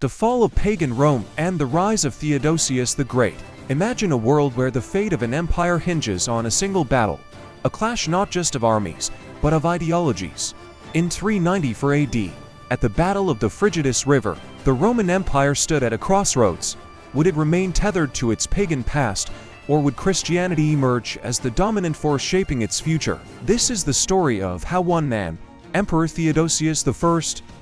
The fall of pagan Rome and the rise of Theodosius the Great. Imagine a world where the fate of an empire hinges on a single battle, a clash not just of armies, but of ideologies. In 394 AD, at the Battle of the Frigidus River, the Roman Empire stood at a crossroads. Would it remain tethered to its pagan past, or would Christianity emerge as the dominant force shaping its future? This is the story of how one man, Emperor Theodosius I,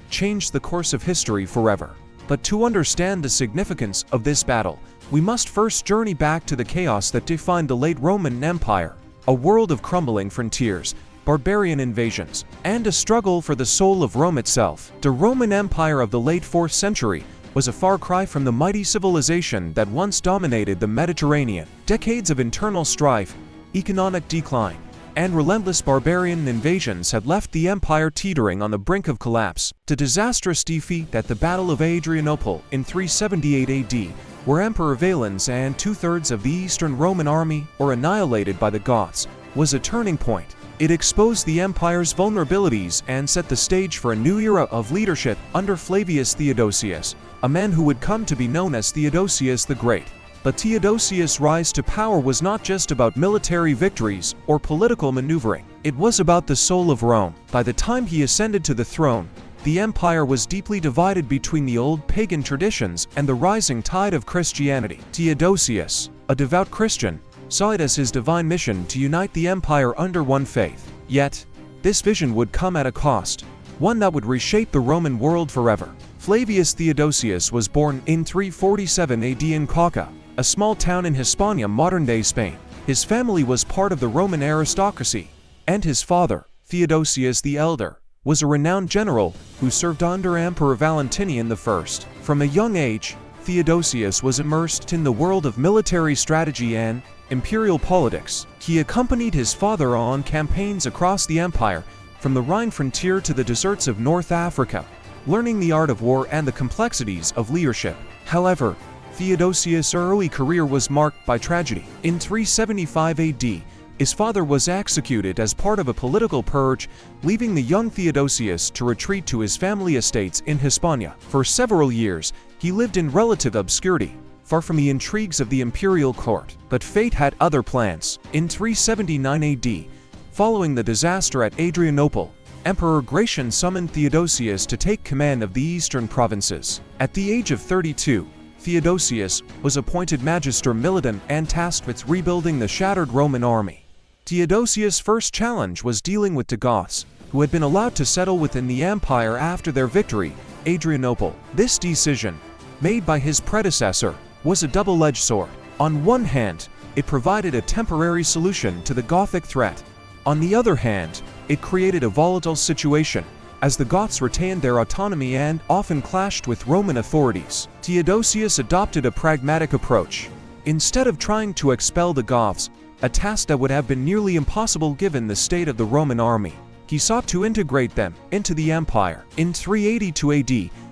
changed the course of history forever. But to understand the significance of this battle, we must first journey back to the chaos that defined the late Roman Empire, a world of crumbling frontiers, barbarian invasions, and a struggle for the soul of Rome itself. The Roman Empire of the late 4th century was a far cry from the mighty civilization that once dominated the Mediterranean. Decades of internal strife, economic decline, and relentless barbarian invasions had left the empire teetering on the brink of collapse. The disastrous defeat at the Battle of Adrianople in 378 AD, where Emperor Valens and 2/3 of the Eastern Roman army were annihilated by the Goths, was a turning point. It exposed the empire's vulnerabilities and set the stage for a new era of leadership under Flavius Theodosius, a man who would come to be known as Theodosius the Great. But Theodosius' rise to power was not just about military victories or political maneuvering. It was about the soul of Rome. By the time he ascended to the throne, the empire was deeply divided between the old pagan traditions and the rising tide of Christianity. Theodosius, a devout Christian, saw it as his divine mission to unite the empire under one faith. Yet, this vision would come at a cost, one that would reshape the Roman world forever. Flavius Theodosius was born in 347 AD in Cauca, a small town in Hispania, modern-day Spain. His family was part of the Roman aristocracy, and his father, Theodosius the Elder, was a renowned general who served under Emperor Valentinian I. From a young age, Theodosius was immersed in the world of military strategy and imperial politics. He accompanied his father on campaigns across the empire, from the Rhine frontier to the deserts of North Africa, learning the art of war and the complexities of leadership. However, Theodosius' early career was marked by tragedy. In 375 AD, his father was executed as part of a political purge, leaving the young Theodosius to retreat to his family estates in Hispania. For several years, he lived in relative obscurity, far from the intrigues of the imperial court. But fate had other plans. In 379 AD, following the disaster at Adrianople, Emperor Gratian summoned Theodosius to take command of the eastern provinces. At the age of 32, Theodosius was appointed Magister Militum and tasked with rebuilding the shattered Roman army. Theodosius' first challenge was dealing with the Goths, who had been allowed to settle within the empire after their victory, Adrianople. This decision, made by his predecessor, was a double-edged sword. On one hand, it provided a temporary solution to the Gothic threat. On the other hand, it created a volatile situation, as the Goths retained their autonomy and often clashed with Roman authorities. Theodosius adopted a pragmatic approach. Instead of trying to expel the Goths, a task that would have been nearly impossible given the state of the Roman army, he sought to integrate them into the empire. In 382 AD,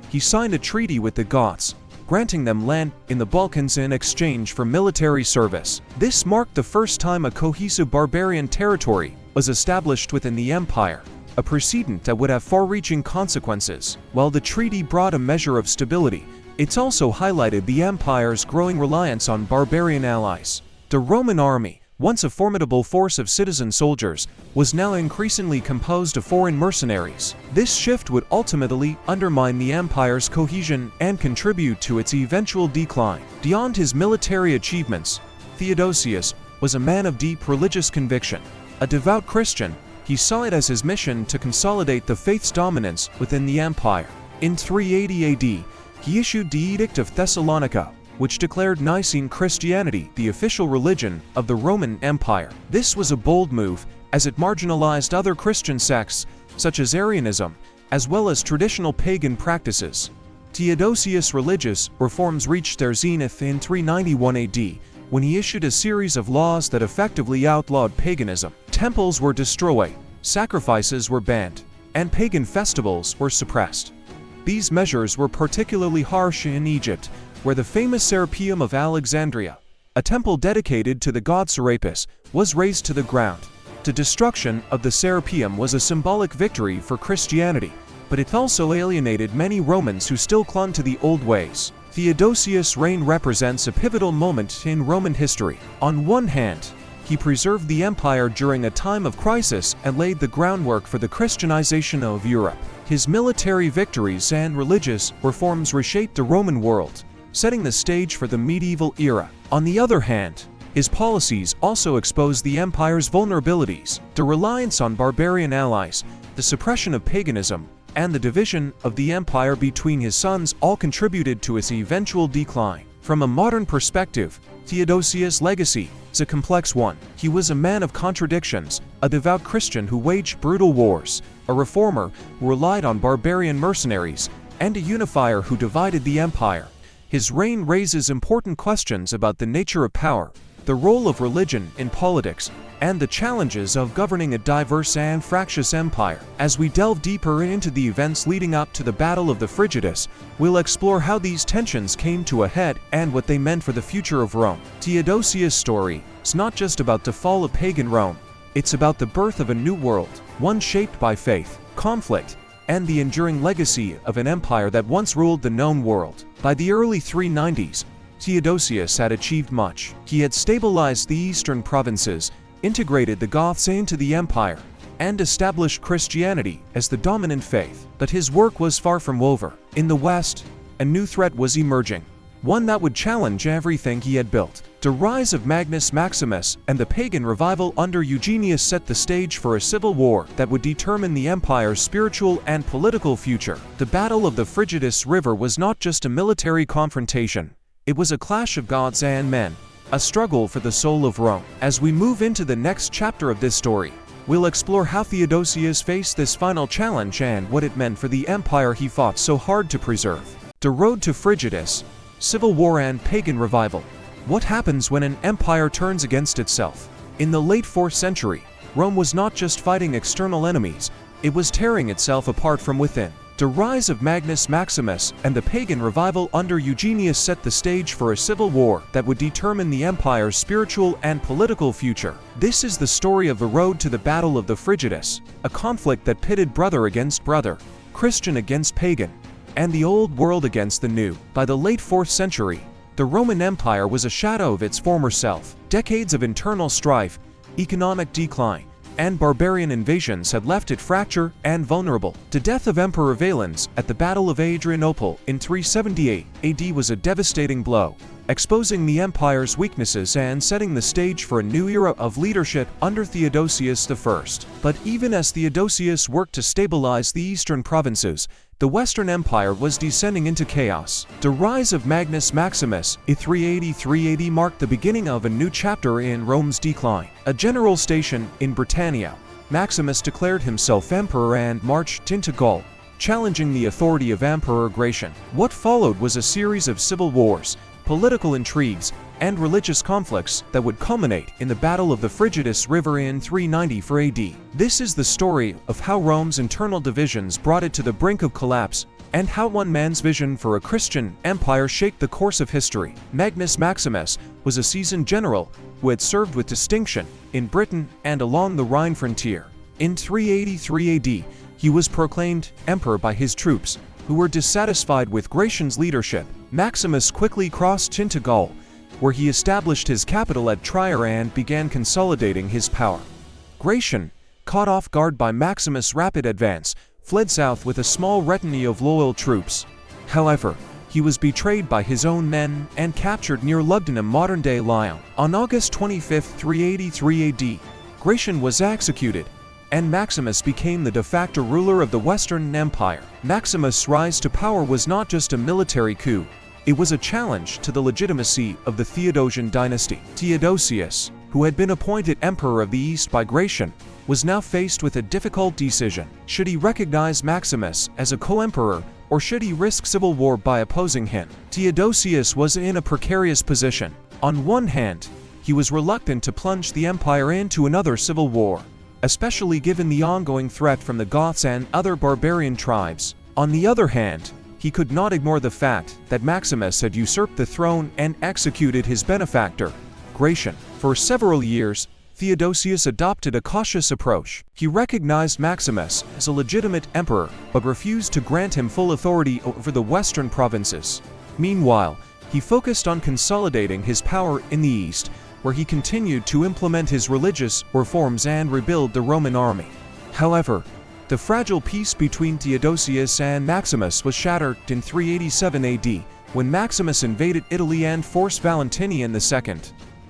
he signed a treaty with the Goths, granting them land in the Balkans in exchange for military service. This marked the first time a cohesive barbarian territory was established within the empire, a precedent that would have far-reaching consequences. While the treaty brought a measure of stability, it also highlighted the empire's growing reliance on barbarian allies. The Roman army, once a formidable force of citizen soldiers, was now increasingly composed of foreign mercenaries. This shift would ultimately undermine the empire's cohesion and contribute to its eventual decline. Beyond his military achievements, Theodosius was a man of deep religious conviction. A devout Christian, he saw it as his mission to consolidate the faith's dominance within the empire. In 380 AD, he issued the Edict of Thessalonica, which declared Nicene Christianity the official religion of the Roman Empire. This was a bold move, as it marginalized other Christian sects, such as Arianism, as well as traditional pagan practices. Theodosius' religious reforms reached their zenith in 391 AD, when he issued a series of laws that effectively outlawed paganism. Temples were destroyed, sacrifices were banned, and pagan festivals were suppressed. These measures were particularly harsh in Egypt, where the famous Serapeum of Alexandria, a temple dedicated to the god Serapis, was razed to the ground. The destruction of the Serapeum was a symbolic victory for Christianity, but it also alienated many Romans who still clung to the old ways. Theodosius' reign represents a pivotal moment in Roman history. On one hand, he preserved the empire during a time of crisis and laid the groundwork for the Christianization of Europe. His military victories and religious reforms reshaped the Roman world, setting the stage for the medieval era. On the other hand, his policies also exposed the empire's vulnerabilities. The reliance on barbarian allies, the suppression of paganism, and the division of the empire between his sons all contributed to its eventual decline. From a modern perspective, Theodosius' legacy is a complex one. He was a man of contradictions, a devout Christian who waged brutal wars, a reformer who relied on barbarian mercenaries, and a unifier who divided the empire. His reign raises important questions about the nature of power, the role of religion in politics, and the challenges of governing a diverse and fractious empire. As we delve deeper into the events leading up to the Battle of the Frigidus, we'll explore how these tensions came to a head and what they meant for the future of Rome. Theodosius' story is not just about the fall of pagan Rome, it's about the birth of a new world, one shaped by faith, conflict, and the enduring legacy of an empire that once ruled the known world. By the early 390s, Theodosius had achieved much. He had stabilized the eastern provinces, integrated the Goths into the empire, and established Christianity as the dominant faith. But his work was far from over. In the west, a new threat was emerging, one that would challenge everything he had built. The rise of Magnus Maximus and the pagan revival under Eugenius set the stage for a civil war that would determine the empire's spiritual and political future. The Battle of the Frigidus River was not just a military confrontation. It was a clash of gods and men, a struggle for the soul of Rome. As we move into the next chapter of this story, we'll explore how Theodosius faced this final challenge and what it meant for the empire he fought so hard to preserve. The road to Frigidus, civil war and pagan revival. What happens when an empire turns against itself? In the late 4th century, Rome was not just fighting external enemies, it was tearing itself apart from within. The rise of Magnus Maximus and the pagan revival under Eugenius set the stage for a civil war that would determine the empire's spiritual and political future. This is the story of the road to the Battle of the Frigidus, a conflict that pitted brother against brother, Christian against pagan, and the old world against the new. By the late 4th century, the Roman Empire was a shadow of its former self. Decades of internal strife, economic decline, and barbarian invasions had left it fractured and vulnerable. The death of Emperor Valens at the Battle of Adrianople in 378 AD was a devastating blow, exposing the empire's weaknesses and setting the stage for a new era of leadership under Theodosius I. But even as Theodosius worked to stabilize the eastern provinces, the Western Empire was descending into chaos. The rise of Magnus Maximus in 383 AD marked the beginning of a new chapter in Rome's decline. A general station in Britannia, Maximus declared himself emperor and marched into Gaul, challenging the authority of Emperor Gratian. What followed was a series of civil wars, political intrigues, and religious conflicts that would culminate in the Battle of the Frigidus River in 394 AD. This is the story of how Rome's internal divisions brought it to the brink of collapse, and how one man's vision for a Christian empire shaped the course of history. Magnus Maximus was a seasoned general who had served with distinction in Britain and along the Rhine frontier. In 383 AD, he was proclaimed emperor by his troops, who were dissatisfied with Gratian's leadership. Maximus quickly crossed into Gaul, where he established his capital at Trier and began consolidating his power. Gratian, caught off guard by Maximus' rapid advance, fled south with a small retinue of loyal troops. However, he was betrayed by his own men and captured near Lugdunum, modern-day Lyon. On August 25, 383 AD, Gratian was executed, and Maximus became the de facto ruler of the Western Empire. Maximus' rise to power was not just a military coup, it was a challenge to the legitimacy of the Theodosian dynasty. Theodosius, who had been appointed emperor of the East by Gratian, was now faced with a difficult decision. Should he recognize Maximus as a co-emperor, or should he risk civil war by opposing him? Theodosius was in a precarious position. On one hand, he was reluctant to plunge the empire into another civil war, especially given the ongoing threat from the Goths and other barbarian tribes. On the other hand, he could not ignore the fact that Maximus had usurped the throne and executed his benefactor, Gratian. For several years, Theodosius adopted a cautious approach. He recognized Maximus as a legitimate emperor, but refused to grant him full authority over the western provinces. Meanwhile, he focused on consolidating his power in the east, where he continued to implement his religious reforms and rebuild the Roman army. However, the fragile peace between Theodosius and Maximus was shattered in 387 AD, when Maximus invaded Italy and forced Valentinian II,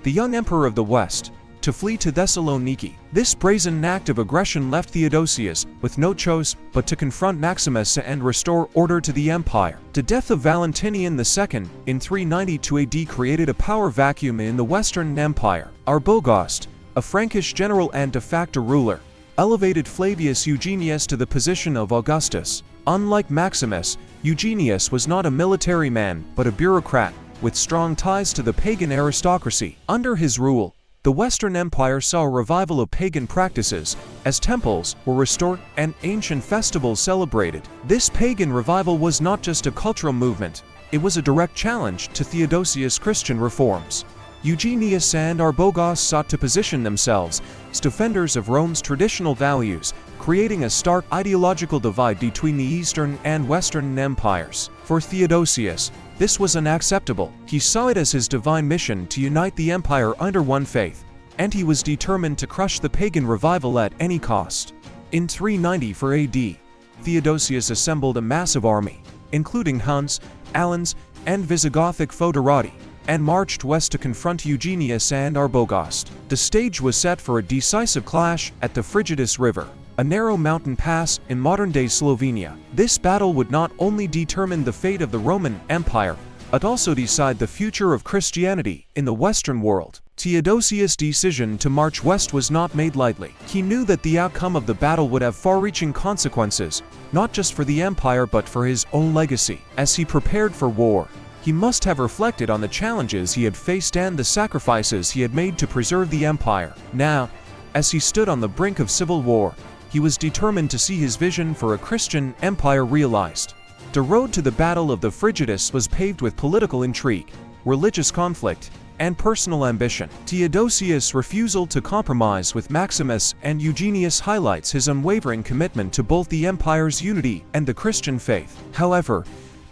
the young emperor of the West, to flee to Thessaloniki. This brazen act of aggression left Theodosius with no choice but to confront Maximus and restore order to the empire. The death of Valentinian II in 392 AD created a power vacuum in the Western Empire. Arbogast, a Frankish general and de facto ruler, elevated Flavius Eugenius to the position of Augustus. Unlike Maximus, Eugenius was not a military man but a bureaucrat with strong ties to the pagan aristocracy. Under his rule, the Western Empire saw a revival of pagan practices, as temples were restored and ancient festivals celebrated. This pagan revival was not just a cultural movement, it was a direct challenge to Theodosius' Christian reforms. Eugenius and Arbogast sought to position themselves as defenders of Rome's traditional values, creating a stark ideological divide between the Eastern and Western empires. For Theodosius, this was unacceptable. He saw it as his divine mission to unite the empire under one faith, and he was determined to crush the pagan revival at any cost. In 394 AD, Theodosius assembled a massive army, including Huns, Alans, and Visigothic foederati, and marched west to confront Eugenius and Arbogast. The stage was set for a decisive clash at the Frigidus River, a narrow mountain pass in modern-day Slovenia. This battle would not only determine the fate of the Roman Empire, but also decide the future of Christianity in the Western world. Theodosius' decision to march west was not made lightly. He knew that the outcome of the battle would have far-reaching consequences, not just for the empire but for his own legacy. As he prepared for war, he must have reflected on the challenges he had faced and the sacrifices he had made to preserve the empire. Now, as he stood on the brink of civil war, he was determined to see his vision for a Christian empire realized. The road to the Battle of the Frigidus was paved with political intrigue, religious conflict, and personal ambition. Theodosius' refusal to compromise with Maximus and Eugenius highlights his unwavering commitment to both the empire's unity and the Christian faith. However,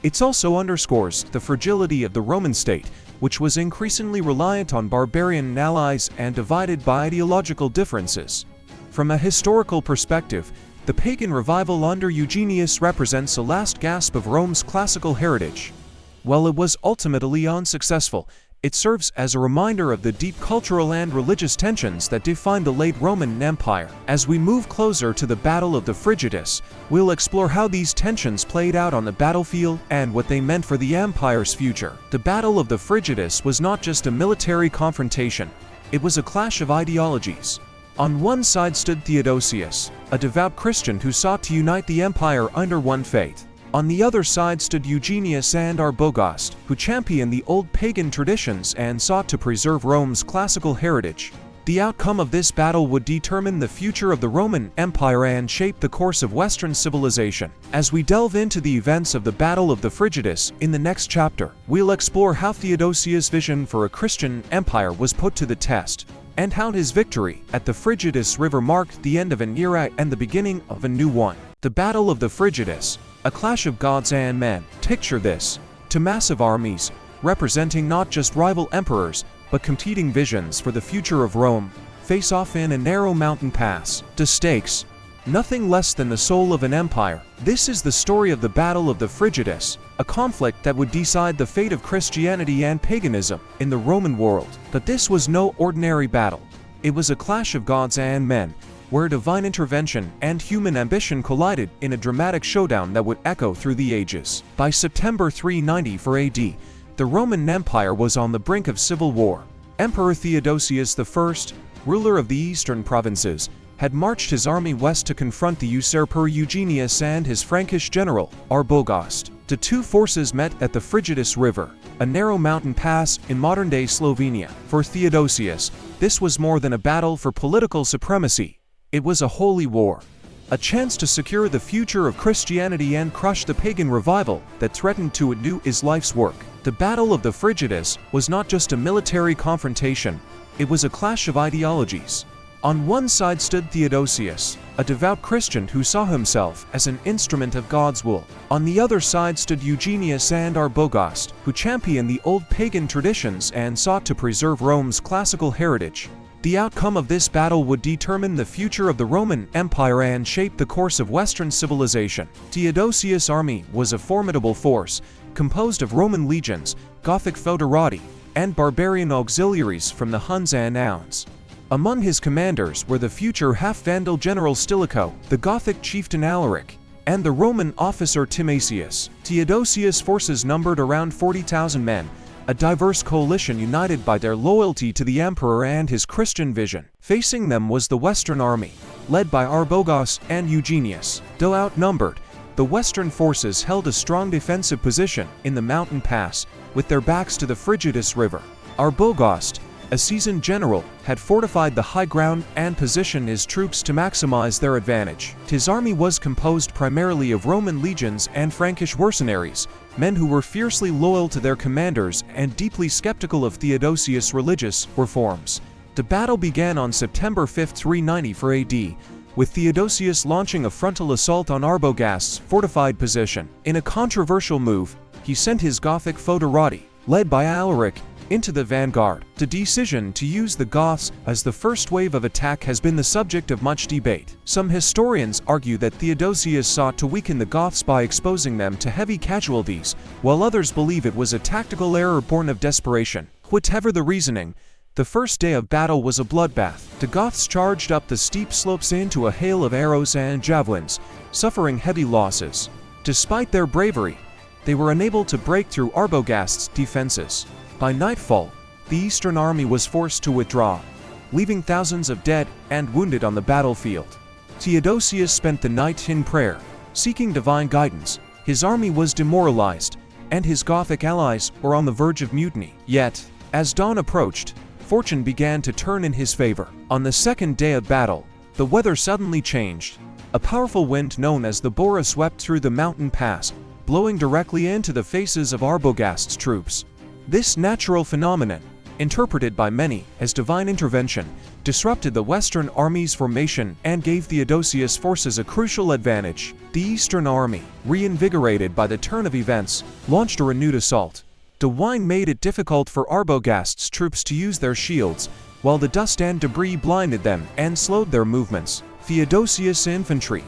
it also underscores the fragility of the Roman state, which was increasingly reliant on barbarian allies and divided by ideological differences. From a historical perspective, the pagan revival under Eugenius represents a last gasp of Rome's classical heritage. While it was ultimately unsuccessful, it serves as a reminder of the deep cultural and religious tensions that defined the late Roman Empire. As we move closer to the Battle of the Frigidus, we'll explore how these tensions played out on the battlefield and what they meant for the empire's future. The Battle of the Frigidus was not just a military confrontation, it was a clash of ideologies. On one side stood Theodosius, a devout Christian who sought to unite the empire under one faith. On the other side stood Eugenius and Arbogast, who championed the old pagan traditions and sought to preserve Rome's classical heritage. The outcome of this battle would determine the future of the Roman Empire and shape the course of Western civilization. As we delve into the events of the Battle of the Frigidus in the next chapter, we'll explore how Theodosius' vision for a Christian empire was put to the test, and how his victory at the Frigidus River marked the end of an era and the beginning of a new one. The Battle of the Frigidus, a clash of gods and men. Picture this: two massive armies, representing not just rival emperors, but competing visions for the future of Rome, face off in a narrow mountain pass. The stakes: nothing less than the soul of an empire. This is the story of the Battle of the Frigidus, a conflict that would decide the fate of Christianity and paganism in the Roman world. But this was no ordinary battle. It was a clash of gods and men, where divine intervention and human ambition collided in a dramatic showdown that would echo through the ages. By September 394 AD, the Roman Empire was on the brink of civil war. Emperor Theodosius I, ruler of the eastern provinces, had marched his army west to confront the usurper Eugenius and his Frankish general, Arbogast. The two forces met at the Frigidus River, a narrow mountain pass in modern-day Slovenia. For Theodosius, this was more than a battle for political supremacy. It was a holy war, a chance to secure the future of Christianity and crush the pagan revival that threatened to undo his life's work. The Battle of the Frigidus was not just a military confrontation, it was a clash of ideologies. On one side stood Theodosius, a devout Christian who saw himself as an instrument of God's will. On the other side stood Eugenius and Arbogast, who championed the old pagan traditions and sought to preserve Rome's classical heritage. The outcome of this battle would determine the future of the Roman Empire and shape the course of Western civilization. Theodosius' army was a formidable force, composed of Roman legions, Gothic foederati, and barbarian auxiliaries from the Huns and Huns. Among his commanders were the future half-Vandal general Stilicho, the Gothic chieftain Alaric, and the Roman officer Timasius. Theodosius' forces numbered around 40,000 men, a diverse coalition united by their loyalty to the emperor and his Christian vision. Facing them was the Western army, led by Arbogast and Eugenius. Though outnumbered, the Western forces held a strong defensive position in the mountain pass, with their backs to the Frigidus River. Arbogast, a seasoned general, had fortified the high ground and positioned his troops to maximize their advantage. His army was composed primarily of Roman legions and Frankish mercenaries, men who were fiercely loyal to their commanders and deeply skeptical of Theodosius' religious reforms. The battle began on September 5, 394 AD, with Theodosius launching a frontal assault on Arbogast's fortified position. In a controversial move, he sent his Gothic foederati, led by Alaric, into the vanguard. The decision to use the Goths as the first wave of attack has been the subject of much debate. Some historians argue that Theodosius sought to weaken the Goths by exposing them to heavy casualties, while others believe it was a tactical error born of desperation. Whatever the reasoning, the first day of battle was a bloodbath. The Goths charged up the steep slopes into a hail of arrows and javelins, suffering heavy losses. Despite their bravery, they were unable to break through Arbogast's defenses. By nightfall, the Eastern army was forced to withdraw, leaving thousands of dead and wounded on the battlefield. Theodosius spent the night in prayer, seeking divine guidance. His army was demoralized, and his Gothic allies were on the verge of mutiny. Yet, as dawn approached, fortune began to turn in his favor. On the second day of battle, the weather suddenly changed. A powerful wind known as the Bora swept through the mountain pass, blowing directly into the faces of Arbogast's troops. This natural phenomenon, interpreted by many as divine intervention, disrupted the Western army's formation and gave Theodosius' forces a crucial advantage. The Eastern army, reinvigorated by the turn of events, launched a renewed assault. The wind made it difficult for Arbogast's troops to use their shields, while the dust and debris blinded them and slowed their movements. Theodosius' infantry,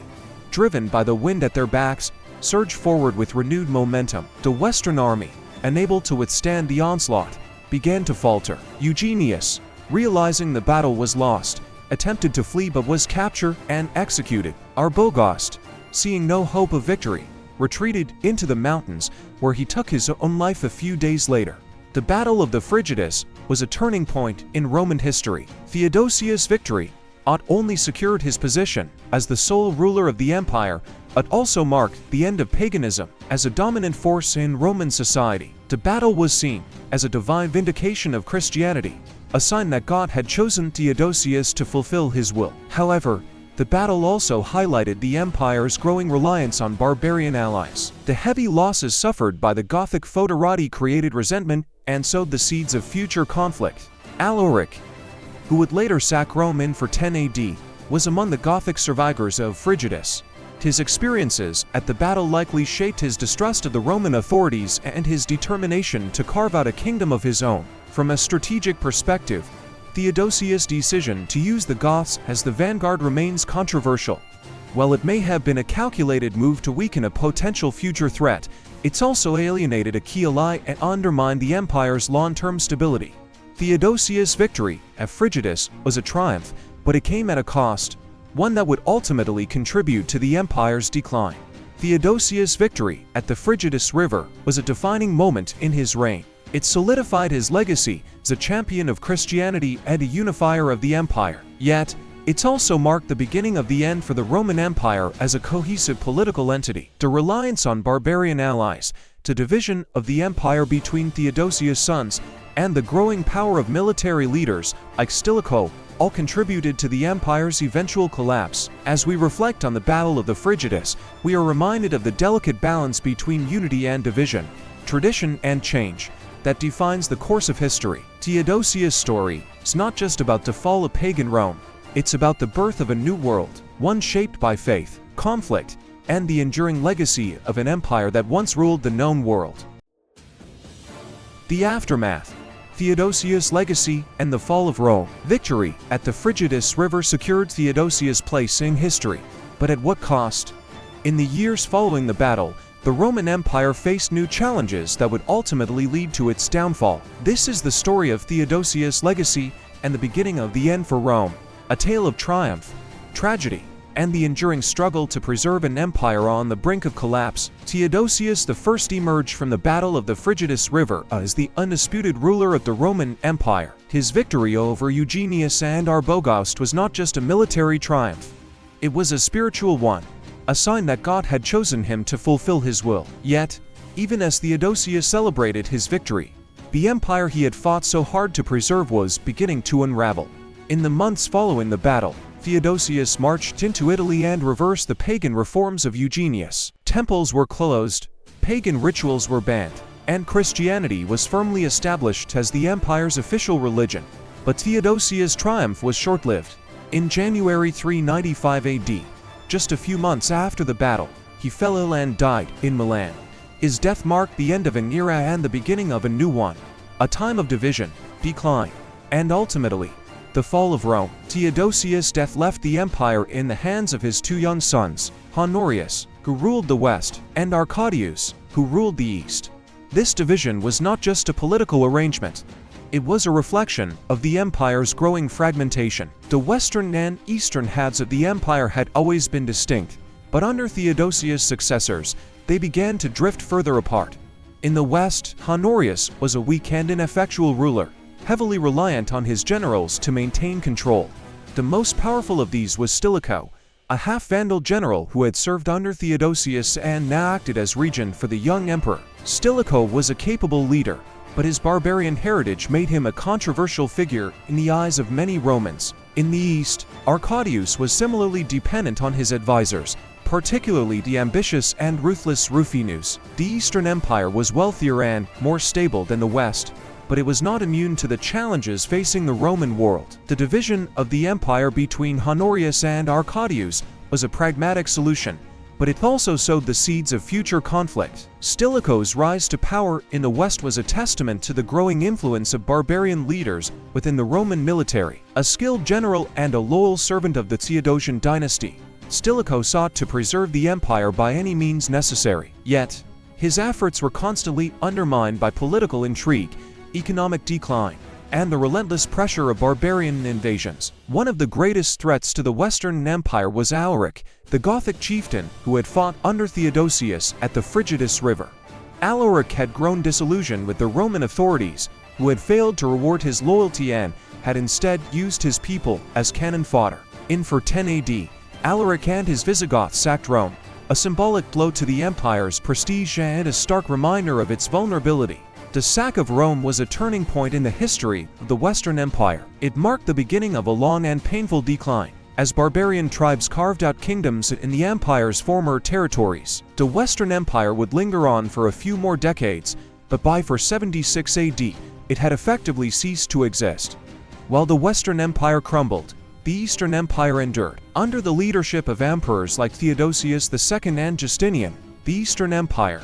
driven by the wind at their backs, surged forward with renewed momentum. The Western army, unable to withstand the onslaught, began to falter. Eugenius, realizing the battle was lost, attempted to flee but was captured and executed. Arbogast, seeing no hope of victory, retreated into the mountains, where he took his own life a few days later. The Battle of the Frigidus was a turning point in Roman history. Theodosius' victory not only secured his position as the sole ruler of the empire, but also marked the end of paganism as a dominant force in Roman society. The battle was seen as a divine vindication of Christianity, a sign that God had chosen Theodosius to fulfill his will. However, the battle also highlighted the empire's growing reliance on barbarian allies. The heavy losses suffered by the Gothic foederati created resentment and sowed the seeds of future conflict. Alaric, who would later sack Rome in 10 AD, was among the Gothic survivors of Frigidus. His experiences at the battle likely shaped his distrust of the Roman authorities and his determination to carve out a kingdom of his own. From a strategic perspective, Theodosius' decision to use the Goths as the vanguard remains controversial. While it may have been a calculated move to weaken a potential future threat, it's also alienated a key ally and undermined the empire's long-term stability. Theodosius' victory at Frigidus was a triumph, but it came at a cost, one that would ultimately contribute to the empire's decline. Theodosius' victory at the Frigidus River was a defining moment in his reign. It solidified his legacy as a champion of Christianity and a unifier of the empire. Yet, it also marked the beginning of the end for the Roman Empire as a cohesive political entity. The reliance on barbarian allies, the division of the empire between Theodosius' sons, and the growing power of military leaders like Stilicho all contributed to the empire's eventual collapse. As we reflect on the Battle of the Frigidus, we are reminded of the delicate balance between unity and division. tradition, and change that defines the course of history. Theodosius' story is not just about the fall of pagan Rome, it's about the birth of a new world, one shaped by faith, conflict, and the enduring legacy of an empire that once ruled the known world. The aftermath: Theodosius' legacy and the fall of Rome. Victory at the Frigidus River secured Theodosius' place in history, but at what cost? In the years following the battle, the Roman Empire faced new challenges that would ultimately lead to its downfall. This is the story of Theodosius' legacy and the beginning of the end for Rome, a tale of triumph, tragedy, and the enduring struggle to preserve an empire on the brink of collapse. Theodosius I emerged from the Battle of the Frigidus River as the undisputed ruler of the Roman Empire. His victory over Eugenius and Arbogast was not just a military triumph, it was a spiritual one, a sign that God had chosen him to fulfill his will. Yet, even as Theodosius celebrated his victory, the empire he had fought so hard to preserve was beginning to unravel. In the months following the battle, Theodosius marched into Italy and reversed the pagan reforms of Eugenius. Temples were closed, pagan rituals were banned, and Christianity was firmly established as the empire's official religion. But Theodosius' triumph was short-lived. In January 395 AD, just a few months after the battle, he fell ill and died in Milan. His death marked the end of an era and the beginning of a new one, a time of division, decline, and ultimately, the fall of Rome. Theodosius' death left the empire in the hands of his two young sons, Honorius, who ruled the west, and Arcadius, who ruled the east. This division was not just a political arrangement, it was a reflection of the empire's growing fragmentation. The western and eastern halves of the empire had always been distinct, but under Theodosius' successors, they began to drift further apart. In the west, Honorius was a weak and ineffectual ruler, heavily reliant on his generals to maintain control. The most powerful of these was Stilicho, a half-Vandal general who had served under Theodosius and now acted as regent for the young emperor. Stilicho was a capable leader, but his barbarian heritage made him a controversial figure in the eyes of many Romans. In the east, Arcadius was similarly dependent on his advisors, particularly the ambitious and ruthless Rufinus. The Eastern Empire was wealthier and more stable than the West, but it was not immune to the challenges facing the Roman world. The division of the empire between Honorius and Arcadius was a pragmatic solution, but it also sowed the seeds of future conflict. Stilicho's rise to power in the West was a testament to the growing influence of barbarian leaders within the Roman military. A skilled general and a loyal servant of the Theodosian dynasty, Stilicho sought to preserve the empire by any means necessary. Yet, his efforts were constantly undermined by political intrigue, economic decline, and the relentless pressure of barbarian invasions. One of the greatest threats to the Western Empire was Alaric, the Gothic chieftain who had fought under Theodosius at the Frigidus River. Alaric had grown disillusioned with the Roman authorities, who had failed to reward his loyalty and had instead used his people as cannon fodder. In 410 AD, Alaric and his Visigoths sacked Rome, a symbolic blow to the empire's prestige and a stark reminder of its vulnerability. The sack of Rome was a turning point in the history of the Western Empire. It marked the beginning of a long and painful decline, as barbarian tribes carved out kingdoms in the empire's former territories. The Western Empire would linger on for a few more decades, but by 476 AD, it had effectively ceased to exist. While the Western Empire crumbled, the Eastern Empire endured. Under the leadership of emperors like Theodosius II and Justinian, the Eastern Empire,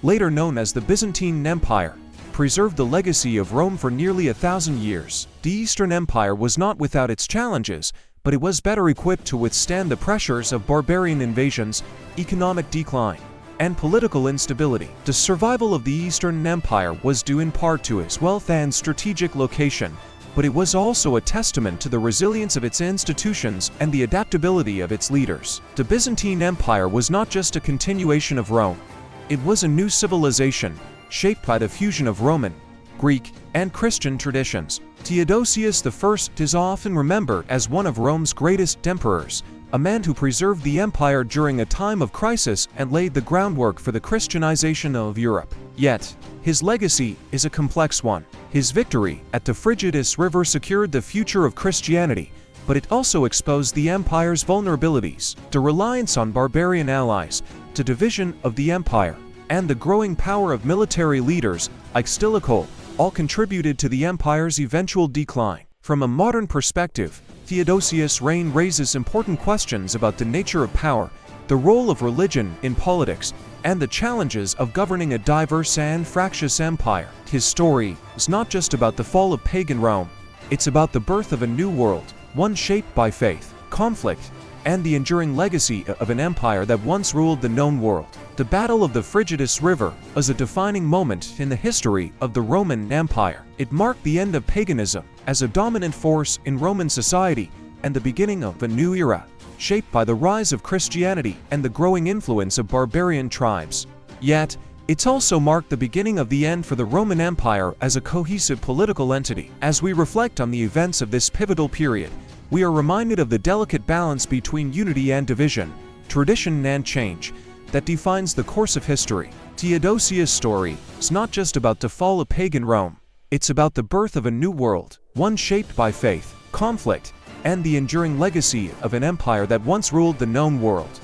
later known as the Byzantine Empire, preserved the legacy of Rome for nearly 1,000 years. The Eastern Empire was not without its challenges, but it was better equipped to withstand the pressures of barbarian invasions, economic decline, and political instability. The survival of the Eastern Empire was due in part to its wealth and strategic location, but it was also a testament to the resilience of its institutions and the adaptability of its leaders. The Byzantine Empire was not just a continuation of Rome. It was a new civilization, shaped by the fusion of Roman, Greek, and Christian traditions. Theodosius I is often remembered as one of Rome's greatest emperors, a man who preserved the empire during a time of crisis and laid the groundwork for the Christianization of Europe. Yet, his legacy is a complex one. His victory at the Frigidus River secured the future of Christianity, but it also exposed the empire's vulnerabilities, the reliance on barbarian allies, the division of the empire, and the growing power of military leaders like Stilicho all contributed to the empire's eventual decline. From a modern perspective, Theodosius' reign raises important questions about the nature of power, the role of religion in politics, and the challenges of governing a diverse and fractious empire. His story is not just about the fall of pagan Rome, it's about the birth of a new world, one shaped by faith, conflict, and the enduring legacy of an empire that once ruled the known world. The Battle of the Frigidus River is a defining moment in the history of the Roman Empire. It marked the end of paganism as a dominant force in Roman society and the beginning of a new era, shaped by the rise of Christianity and the growing influence of barbarian tribes. Yet, it's also marked the beginning of the end for the Roman Empire as a cohesive political entity. As we reflect on the events of this pivotal period, we are reminded of the delicate balance between unity and division, tradition and change, that defines the course of history. Theodosius' story is not just about the fall of pagan Rome, it's about the birth of a new world, one shaped by faith, conflict, and the enduring legacy of an empire that once ruled the known world.